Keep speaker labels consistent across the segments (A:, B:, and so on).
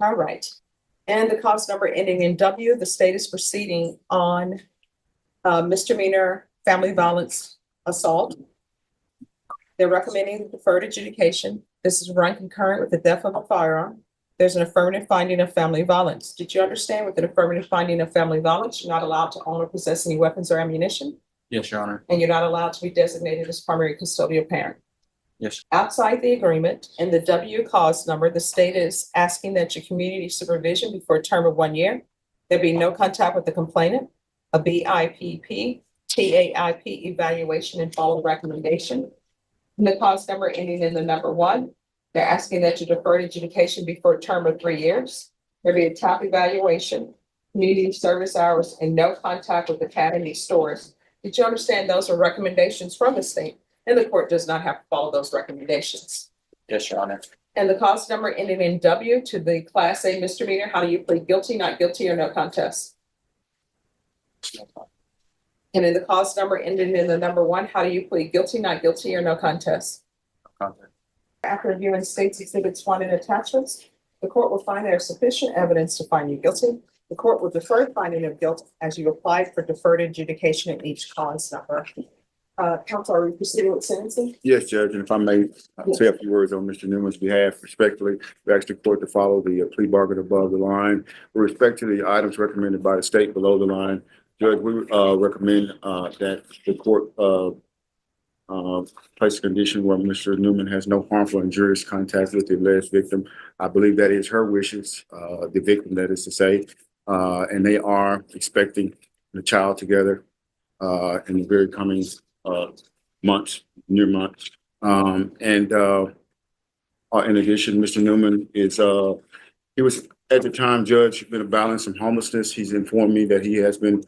A: All right. And the cause number ending in W, the state is proceeding on misdemeanor family violence assault. They're recommending deferred adjudication. This is run concurrent with the death of a firearm. There's an affirmative finding of family violence. Did you understand with an affirmative finding of family violence, you're not allowed to own or possess any weapons or ammunition?
B: Yes, Your Honor.
A: And you're not allowed to be designated as primary custodial parent.
B: Yes.
A: Outside the agreement and the W cause number, the state is asking that your community supervision be for a term of 1 year. There be no contact with the complainant, a BIPP, TAIP evaluation and follow recommendation. And the cause number ending in the number 1, they're asking that your deferred adjudication be for a term of 3 years. There be a top evaluation, community service hours, and no contact with academy stores. Did you understand those are recommendations from the state? And the court does not have to follow those recommendations.
B: Yes, Your Honor.
A: And the cause number ending in W to the Class A misdemeanor, how do you plead guilty, not guilty, or no contest? And in the cause number ending in the number 1, how do you plead guilty, not guilty, or no contest?
B: Contest.
A: After reviewing states exhibits 1 and attachments, the court will find there is sufficient evidence to find you guilty. The court will defer finding of guilt as you applied for deferred adjudication in each cause number. Counsel, are we proceeding with sentencing?
C: Yes, Judge, and if I may say a few words on Mr. Newman's behalf, respectfully, we ask the court to follow the plea bargain above the line. With respect to the items recommended by the state below the line, Judge, we recommend that the court place a condition where Mr. Newman has no harmful and injurious contact with the alleged victim. I believe that is her wishes, the victim, that is to say, and they are expecting the child together in the very coming months, near months. In addition, Mr. Newman is, he was at the time, Judge, been battling some homelessness. He's informed me that he has been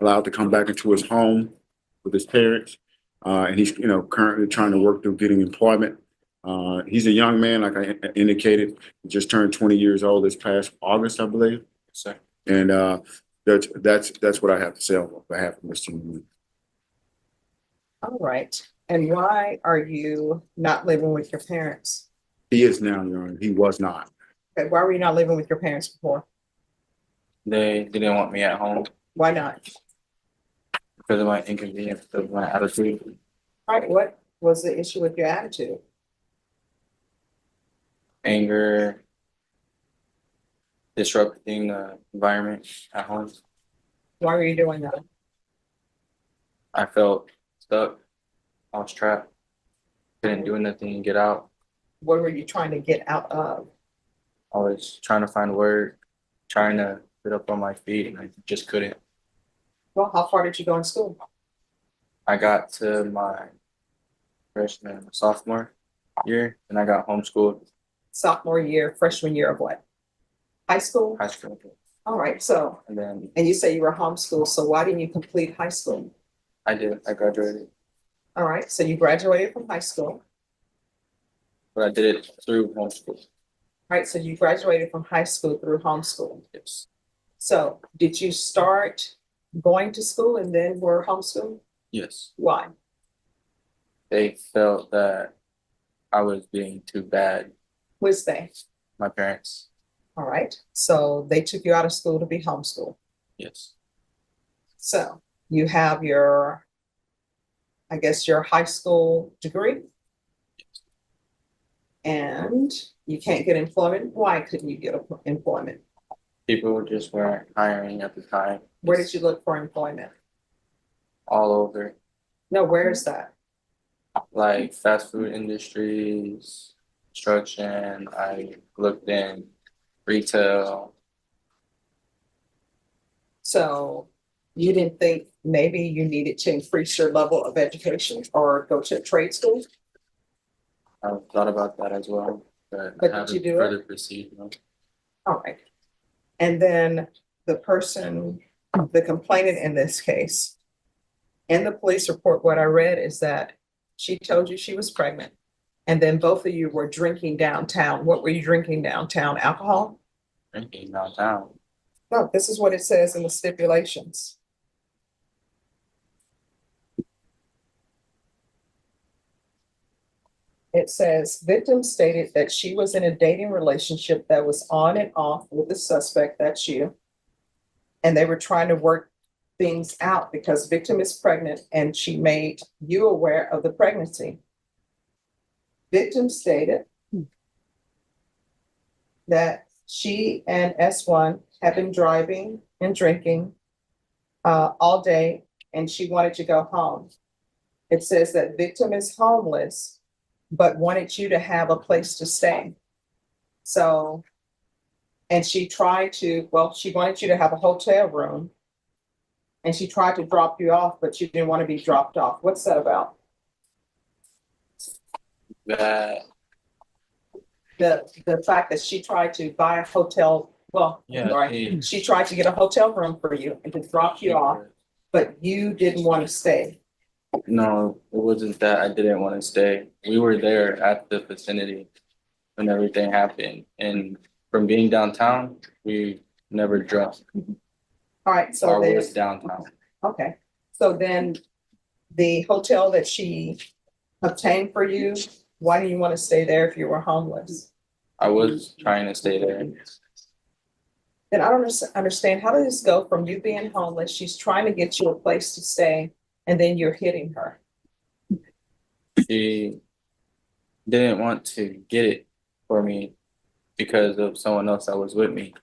C: allowed to come back into his home with his parents. And he's, currently trying to work through getting employment. He's a young man, like I indicated, he just turned 20 years old this past August, I believe.
B: Yes, sir.
C: And that's what I have to say on behalf of Mr. Newman.
A: All right. And why are you not living with your parents?
C: He is now, Your Honor. He was not.
A: Okay, why were you not living with your parents before?
B: They didn't want me at home
A: Why not?
B: because of my inconvenience, because of my attitude.
A: All right, what was the issue with your attitude?
B: Anger, disrupting the environment at home.
A: Why were you doing that?
B: I felt stuck. I was trapped. Couldn't do nothing and get out.
A: What were you trying to get out of?
B: I was trying to find work, trying to get up on my feet, and I just couldn't.
A: Well, how far did you go in school?
B: I got to my freshman, sophomore year, and I got homeschooled.
A: Sophomore year, freshman year of what? High school?
B: High school.
A: All right, so,
B: And then
A: and you say you were homeschooled, so why didn't you complete high school?
B: I graduated,
A: All right, so you graduated from high school.
B: but I did it through homeschool.
A: All right, so you graduated from high school through homeschool.
B: Yes.
A: So did you start going to school and then were homeschooled?
B: Yes.
A: Why?
B: They felt that I was being too bad.
A: Was they?
B: My parents.
A: All right, so they took you out of school to be homeschooled.
B: Yes.
A: So you have your, I guess, your high school degree. And you can't get employment. Why couldn't you get employment?
B: People just weren't hiring at the time.
A: Where did you look for employment?
B: All over,
A: No, where is that?
B: like fast food industries, construction. I looked in retail.
A: So you didn't think maybe you needed to increase your level of education or go to a trade school?
B: I thought about that as well, but
A: But
B: I
A: did you
B: haven't
A: do it?
B: further proceeded. No.
A: All right. And then the person, the complainant in this case, in the police report, what I read is that she told you she was pregnant. And then both of you were drinking downtown. What were you drinking downtown? Alcohol?
B: Drinking downtown.
A: No, this is what it says in the stipulations. it says, victim stated that she was in a dating relationship that was on and off with the suspect, that's you. And they were trying to work things out because victim is pregnant and she made you aware of the pregnancy. Victim stated that she and S1 have been driving and drinking all day, and she wanted to go home. It says that victim is homeless, but wanted you to have a place to stay. So, and she wanted you to have a hotel room, and she tried to drop you off, but you didn't want to be dropped off. What's that about?
B: That,
A: The fact that she tried to buy a hotel,
B: yeah,
A: she tried to get a hotel room for you and to drop you off, but you didn't want to stay.
B: no, it wasn't that I didn't want to stay. We were there at the vicinity when everything happened. And from being downtown, we never drunk.
A: All right, so
B: Or
A: then,
B: was downtown.
A: okay, so then the hotel that she obtained for you, why do you want to stay there if you were homeless?
B: I was trying to stay there.
A: Then I don't understand, how did this go from you being homeless, she's trying to get you a place to stay, and then you're hitting her?
B: She didn't want to get it for me because of someone else that was with me.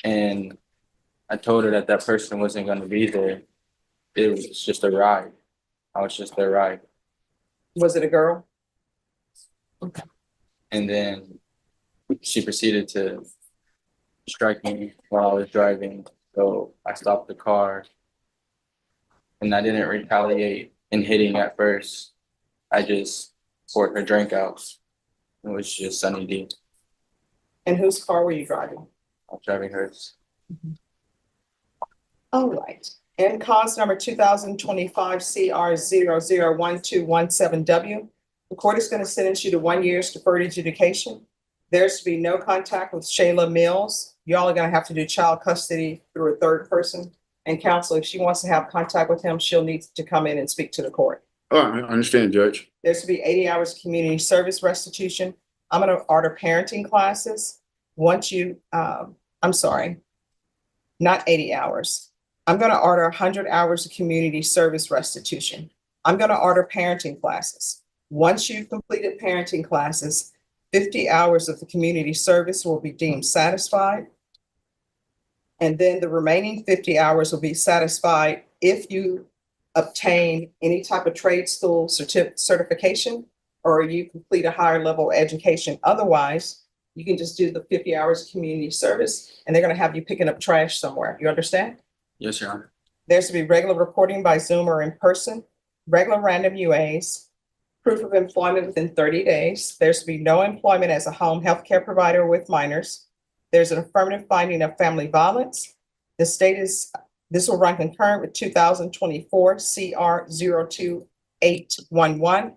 B: And I told her that person wasn't going to be there. It was just a ride. I was just their ride.
A: Was it a girl?
B: And then she proceeded to strike me while I was driving. So I stopped the car and I didn't retaliate in hitting at first. I just poured her drink out. It was just Sunny D.
A: And whose car were you driving?
B: I was driving hers.
A: All right. And cause number 2025 CR 001217W. The court is going to sentence you to 1 year's deferred adjudication. There's to be no contact with Shayla Mills. Y'all are going to have to do child custody through a third person. And counsel, if she wants to have contact with him, she'll need to come in and speak to the court.
C: Oh, I understand, Judge.
A: There's to be 80 hours of community service restitution. I'm going to order parenting classes. Once you, I'm sorry, not 80 hours. I'm going to order 100 hours of community service restitution. I'm going to order parenting classes. Once you've completed parenting classes, 50 hours of the community service will be deemed satisfied. And then the remaining 50 hours will be satisfied if you obtain any type of trade school certification or you complete a higher level education. Otherwise, you can just do the 50 hours of community service and they're going to have you picking up trash somewhere. You understand?
B: Yes, Your Honor.
A: There's to be regular reporting by Zoom or in person, regular random UAs, proof of employment within 30 days. There's to be no employment as a home health care provider with minors. There's an affirmative finding of family violence. This will run concurrent with 2024 CR 02811.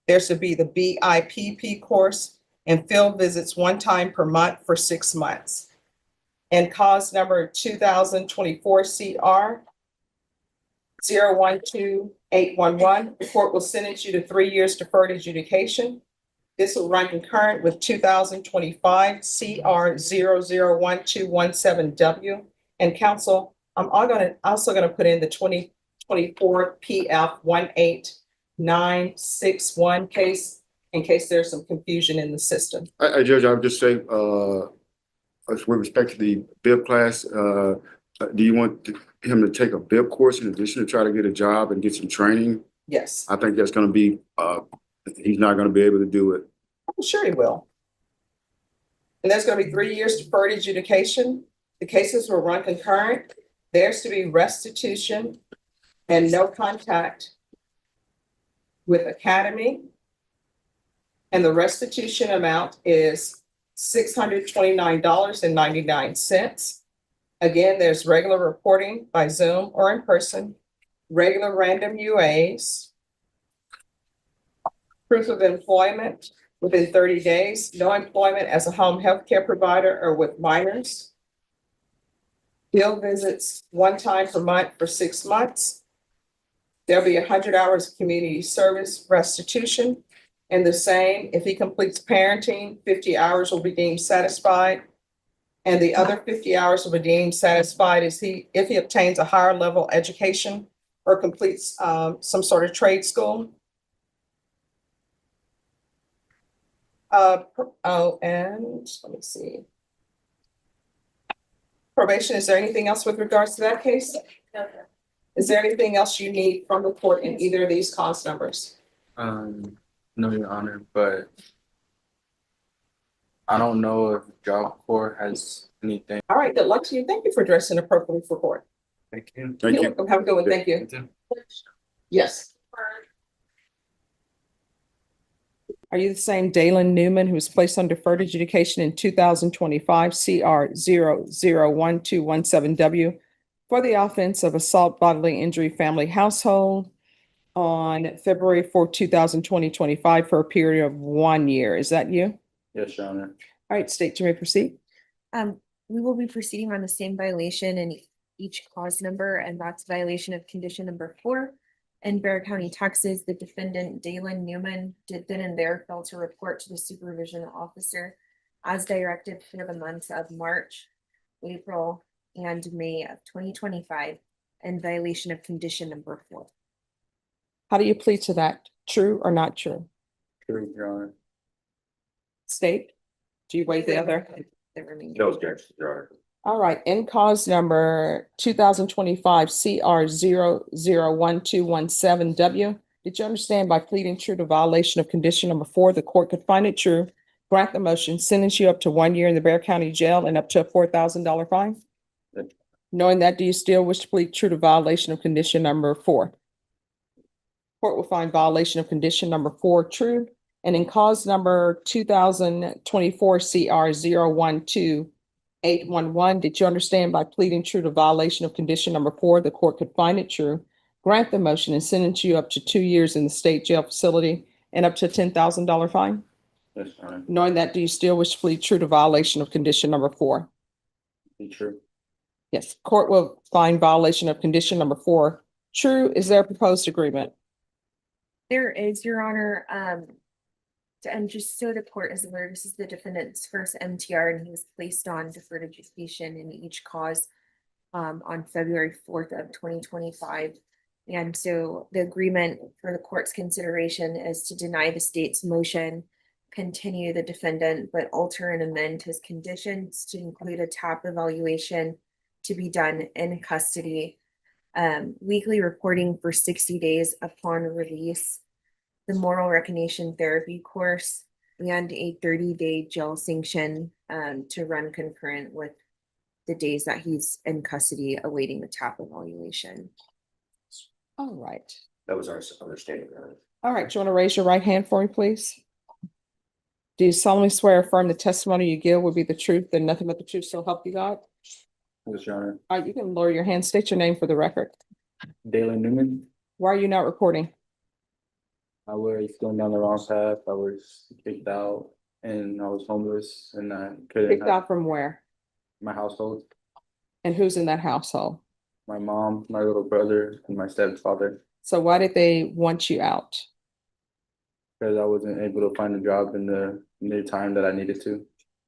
A: There's to be the BIPP course and field visits 1 time per month for 6 months. And cause number 2024 CR 012811, the court will sentence you to 3 years deferred adjudication. This will run concurrent with 2025 CR 001217W. And counsel, I'm also gonna put in the 2024 PF 18961 case in case there's some confusion in the system.
C: Judge, I would just say, with respect to the BIB class, do you want him to take a BIB course in addition to try to get a job and get some training?
A: Yes,
C: I think that's going to be, he's not going to be able to do it.
A: I'm sure he will. And there's gonna be 3 years deferred adjudication. The cases will run concurrent. There's to be restitution and no contact with Academy. And the restitution amount is $629.99. Again, there's regular reporting by Zoom or in person, regular random UAs, proof of employment within 30 days, no employment as a home health care provider or with minors, field visits 1 time per month for 6 months. There'll be 100 hours of community service restitution. And the same, if he completes parenting, 50 hours will be deemed satisfied. And the other 50 hours will be deemed satisfied if he obtains a higher level education or completes some sort of trade school. And let me see. Probation, is there anything else with regards to that case?
D: No.
A: Is there anything else you need from the court in either of these cause numbers?
B: No, Your Honor, but I don't know if Job Corps has anything.
A: All right, good luck to you. Thank you for addressing appropriately for court.
B: Thank you.
C: Thank
A: You're
C: you.
A: welcome. Have a good one. Thank you. Yes. Are you the same Dalen Newman who was placed on deferred adjudication in 2025 CR 001217W for the offense of assault, bodily injury, family household on February 4th, 2025 for a period of 1 year? Is that you?
B: Yes, Your Honor.
A: All right, state, you may proceed.
D: We will be proceeding on the same violation in each clause number, and that's violation of condition number 4. In Bexar County, Texas, the defendant Dalen Newman did then and there fail to report to the supervision officer as directed for the months of March, April, and May of 2025 in violation of condition number 4.
A: How do you plead to that? True or not true?
B: True, Your Honor.
A: State, do you waive the other?
D: The remaining.
E: No objection, Your Honor.
A: All right, in cause number 2025 CR 001217W, did you understand by pleading true to violation of condition number 4, the court could find it true, grant the motion, sentence you up to 1 year in the Bexar County Jail and up to a $4,000 fine?
B: Yes.
A: Knowing that, do you still wish to plead true to violation of condition number 4? Court will find violation of condition number 4 true, and in cause number 2024 CR 012811, did you understand by pleading true to violation of condition number 4, the court could find it true, grant the motion and sentence you up to 2 years in the state jail facility and up to a $10,000 fine?
B: Yes, Your Honor.
A: Knowing that, do you still wish to plead true to violation of condition number 4?
B: Be true.
A: Yes, court will find violation of condition number 4 true. Is there a proposed agreement?
D: There is, Your Honor, and just so the court is aware, this is the defendant's first MTR, and he was placed on deferred adjudication in each cause on February 4th of 2025. And so the agreement for the court's consideration is to deny the state's motion, continue the defendant, but alter and amend his conditions to include a TAP evaluation to be done in custody, weekly reporting for 60 days upon release, the moral recognition therapy course, and a 30-day jail sanction to run concurrent with the days that he's in custody awaiting the TAP evaluation.
A: All right.
E: That was our understanding, Your Honor.
A: All right, do you want to raise your right hand for me, please? Do you solemnly swear or affirm the testimony you give will be the truth and nothing but the truth, so help you God?
B: Yes, Your Honor.
A: All right, you can lower your hand. State your name for the record.
B: Dalen Newman.
A: Why are you not recording?
B: I was going down the wrong path. I was kicked out and I was homeless and I couldn't
A: Kicked
B: have
A: out from where?
B: my household.
A: And who's in that household?
B: My mom, my little brother, and my stepfather,
A: So why did they want you out?
B: because I wasn't able to find a job in the time that I needed to.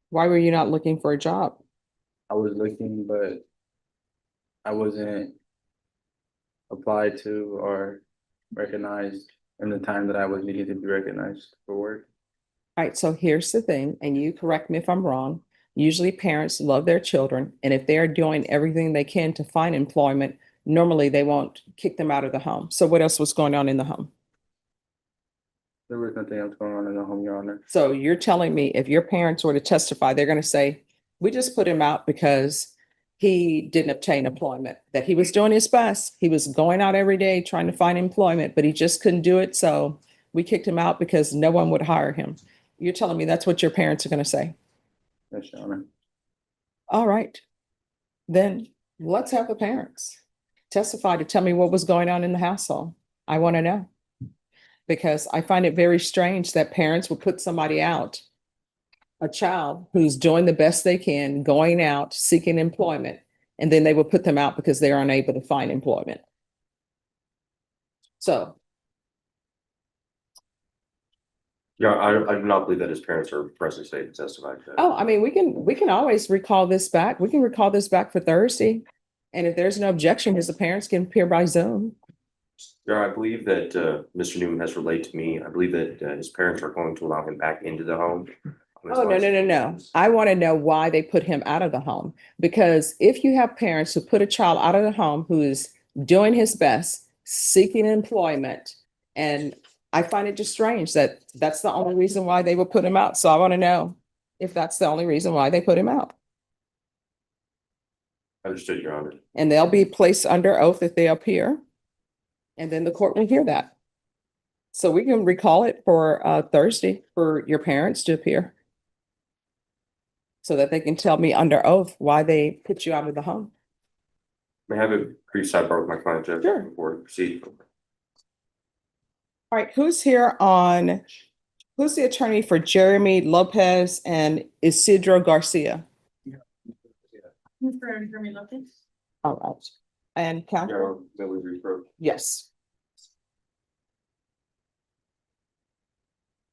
A: Why were you not looking for a job?
B: I was looking, but I wasn't applied to or recognized in the time that I was needing to be recognized for work.
A: All right, so here's the thing, and you correct me if I'm wrong. Usually parents love their children, and if they're doing everything they can to find employment, normally they won't kick them out of the home. So what else was going on in the home?
B: There was nothing else going on in the home, Your Honor.
A: So you're telling me if your parents were to testify, they're going to say, we just put him out because he didn't obtain employment, that he was doing his best. He was going out every day trying to find employment, but he just couldn't do it. So we kicked him out because no one would hire him. You're telling me that's what your parents are going to say?
B: Yes, Your Honor.
A: All right. Then let's have the parents testify to tell me what was going on in the household. I want to know. Because I find it very strange that parents would put somebody out, a child who's doing the best they can, going out, seeking employment, and then they would put them out because they're unable to find employment. So
E: Yeah, I do not believe that his parents are present today to testify. Judge.
A: Oh, I mean, we can always recall this back. We can recall this back for Thursday. And if there's no objection, his parents can appear by Zoom.
E: Yeah, I believe that Mr. Newman has relayed to me. I believe that his parents are going to allow him back into the home.
A: Oh, no. I want to know why they put him out of the home. Because if you have parents who put a child out of the home who is doing his best, seeking employment, and I find it just strange that that's the only reason why they would put him out. So I want to know if that's the only reason why they put him out.
E: Understood, Your Honor.
A: And they'll be placed under oath if they appear. And then the court will hear that. So we can recall it for Thursday for your parents to appear. So that they can tell me under oath why they put you out of the home.
E: May I have a brief sidebar with my client, Judge?
A: Sure.
E: Before we proceed.
A: All right, who's the attorney for Jeremy Lopez and Isidro Garcia? All right, and counsel?
E: Yeah, may we repro-
A: Yes.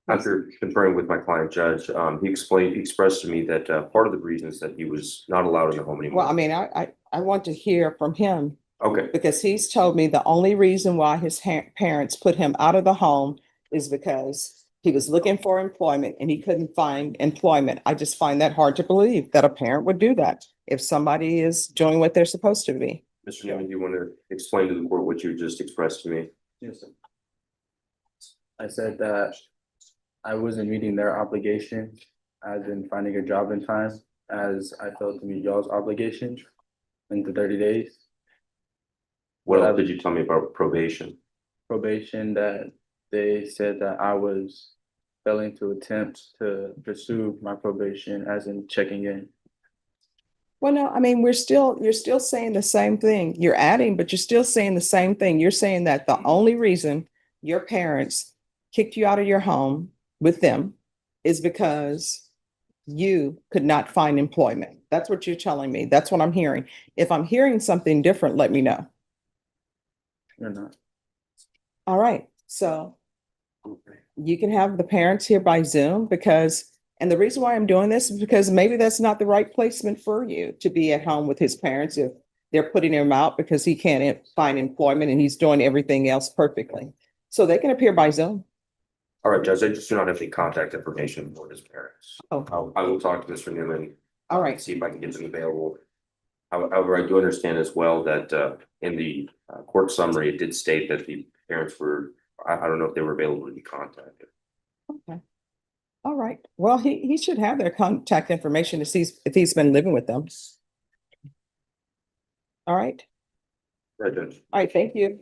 E: After conferring with my client, Judge, he expressed to me that part of the reasons that he was not allowed in the home anymore.
A: Well, I mean, I want to hear from him
E: Okay,
A: because he's told me the only reason why his parents put him out of the home is because he was looking for employment and he couldn't find employment. I just find that hard to believe that a parent would do that if somebody is doing what they're supposed to be.
E: Mr. Newman, do you want to explain to the court what you just expressed to me?
B: Yes, sir. I said that I wasn't meeting their obligation, as in finding a job in time, as I failed to meet y'all's obligation in the 30 days.
E: What
B: Well,
E: else did you tell me about probation?
B: Probation, that they said that I was failing to attempt to pursue my probation, as in checking in.
A: Well, no, I mean, you're still saying the same thing. You're adding, but you're still saying the same thing. You're saying that the only reason your parents kicked you out of your home with them is because you could not find employment. That's what you're telling me. That's what I'm hearing. If I'm hearing something different, let me know.
B: You're not.
A: All right, so you can have the parents here by Zoom because, and the reason why I'm doing this is because maybe that's not the right placement for you to be at home with his parents if they're putting him out because he can't find employment and he's doing everything else perfectly. So they can appear by Zoom.
E: All right, Judge, I just do not have any contact information for his parents.
A: Oh,
E: I will talk to Mr. Newman.
A: all right.
E: See if I can get them available. However, I do understand as well that in the court summary, it did state that the parents were, I don't know if they were available to be contacted.
A: Okay. All right. Well, he should have their contact information to see if he's been living with them. All right.
E: Right, Judge.
A: All right. Thank you.